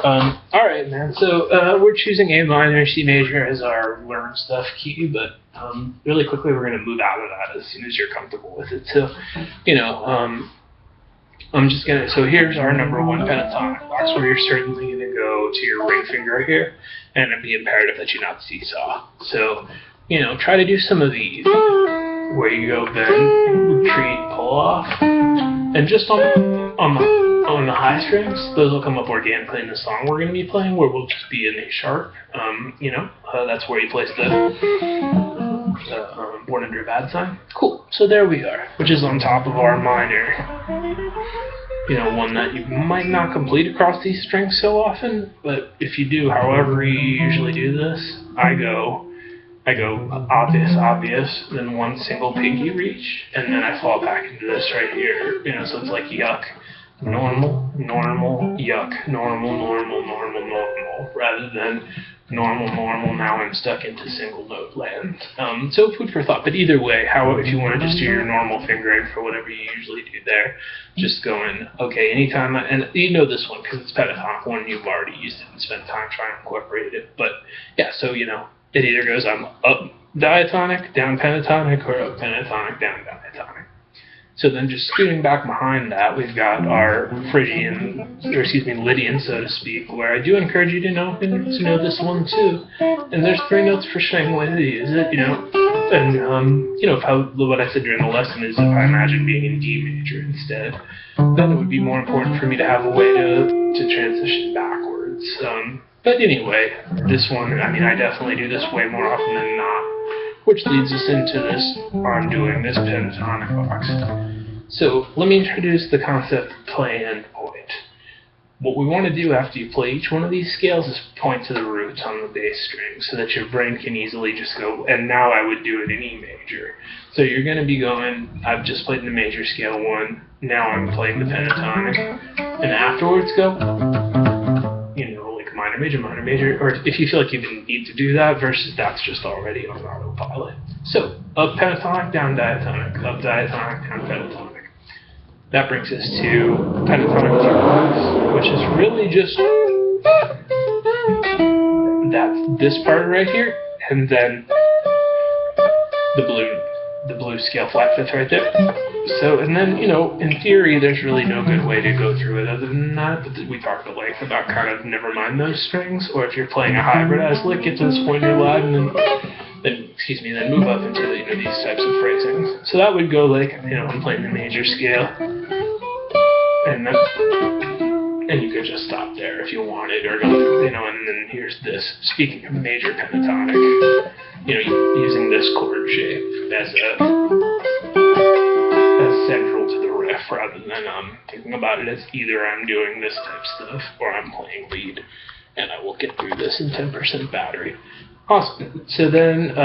Alright, man. So, we're choosing A minor, C major as our learn stuff key, but, really quickly we're gonna move out of that as soon as you're comfortable with it. So, you know, so here's our number one pentatonic box where you're certainly gonna go to your ring finger here, and it'd be imperative that you not seesaw. So, try to do some of these, where you go bend, retreat, pull off, and just on the high strings, those will come up organically in the song we're going to be playing, where we'll just be in A sharp. That's where you place the Born Under a Bad Sign. Cool. So there we are, which is on top of our minor. One that you might not complete across these strings so often, but if you do, however you usually do this, I go obvious, then one single pinky reach, and then I fall back into this right here. So it's like yuck, normal, yuck, normal, rather than normal, now I'm stuck into single note land. So food for thought, but either way, if you want to just do your normal fingering for whatever you usually do there, just going, okay, anytime, and you know this one because it's pentatonic one, you've already used it and spent time trying to incorporate it, but yeah, so it either goes up diatonic, down pentatonic, or up pentatonic, down diatonic. So then just scooting back behind that, we've got our Lydian, so to speak, where I do encourage you to know this one too. And there's 3 notes for string way to use it, And, what I said during the lesson is if I imagine being in D major instead, then it would be more important for me to have a way to transition backwards. But anyway, this one, I definitely do this way more often than not, which leads us into this doing this pentatonic box. So let me introduce the concept of play end point. What we want to do after you play each one of these scales is point to the roots on the bass string so that your brain can easily just go, and now I would do it in E major. So you're going to be going, I've just played the major scale 1, now I'm playing the pentatonic, and afterwards go, minor, major, or if you feel like you didn't need to do that, versus that's just already on autopilot. So, up pentatonic, down diatonic, up diatonic, down pentatonic. That brings us to pentatonic third box, which is really just this part right here, and then the blue scale flat fifth right there. So, and then, in theory, there's really no good way to go through it other than that, but we talked at length about kind of never mind those strings, or if you're playing a hybridized lick, get to this point in your live, and then move up into, these types of phrasings. So that would go like, I'm playing the major scale, and you could just stop there if you wanted, or, and then here's this, speaking of major pentatonic, using this chord shape as central to the riff, rather than thinking about it as either I'm doing this type stuff or I'm playing lead, and I will get through this in 10% battery. Awesome. So then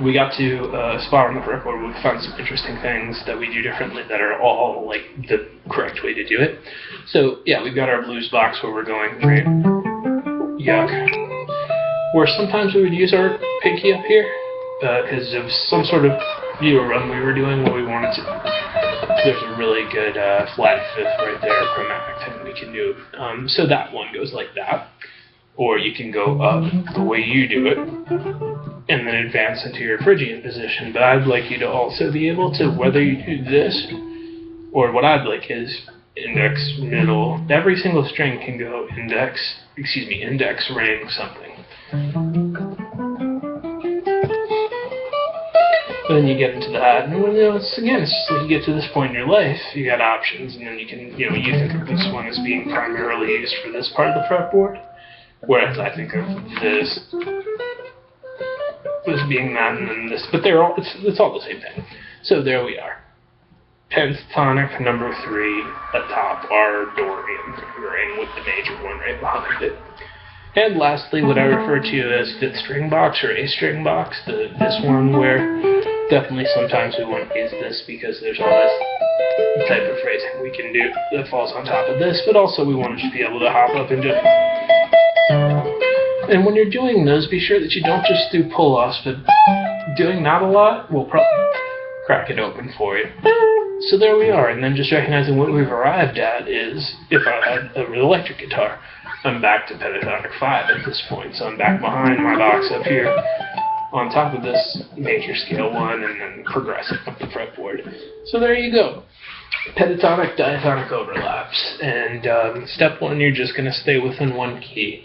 we got to a spot on the fretboard where we found some interesting things that we do differently that are all like the correct way to do it. So yeah, we've got our blues box where we're going right, yuck, where sometimes we would use our pinky up here because of some sort of run we were doing where we wanted to. There's a really good flat fifth right there, chromatic thing we can do. So that one goes like that. Or you can go up the way you do it, and then advance into your Phrygian position. But I'd like you to also be able to, whether you do this, or what I'd like is index, middle, every single string can go index, ring, something. Then you get into that, and it's just like you get to this point in your life, you got options, and then you can, you think of this one as being primarily used for this part of the fretboard, whereas I think of this as being that, and then this, but it's all the same thing. So there we are. Pentatonic number 3 atop our Dorian fingering with the major one right behind it. And lastly, what I refer to as 5th string box or A string box, this one where definitely sometimes we want to use this because there's all this type of phrasing we can do that falls on top of this, but also we want to just be able to hop up and do. And when you're doing those, be sure that you don't just do pull-offs, but doing that a lot will probably crack it open for you. So there we are, and then just recognizing what we've arrived at is, if I had an electric guitar, I'm back to pentatonic 5 at this point. So I'm back behind my box up here on top of this major scale 1 and then progressing up the fretboard. So there you go. Pentatonic, diatonic overlaps. And step 1, you're just going to stay within one key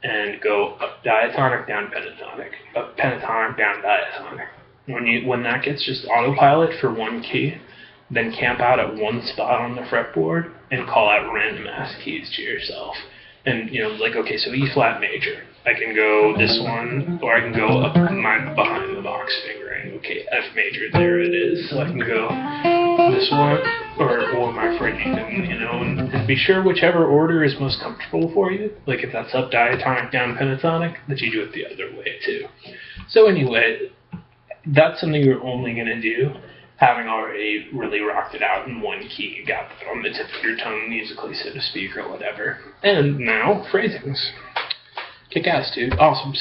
and go up diatonic, down pentatonic, up pentatonic, down diatonic. When that gets just autopilot for one key, then camp out at one spot on the fretboard and call out random ass keys to yourself. And, like, okay, so E flat major. I can go this one, or I can go up my behind the box fingering. Okay, F major, there it is. So I can go this one, or my fretting, and be sure whichever order is most comfortable for you. Like, if that's up diatonic, down pentatonic, that you do it the other way, too. So anyway, that's something you're only going to do having already really rocked it out in one key. You got that on the tip of your tongue musically, so to speak, or whatever. And now, phrasings. Kick ass, dude. Awesome.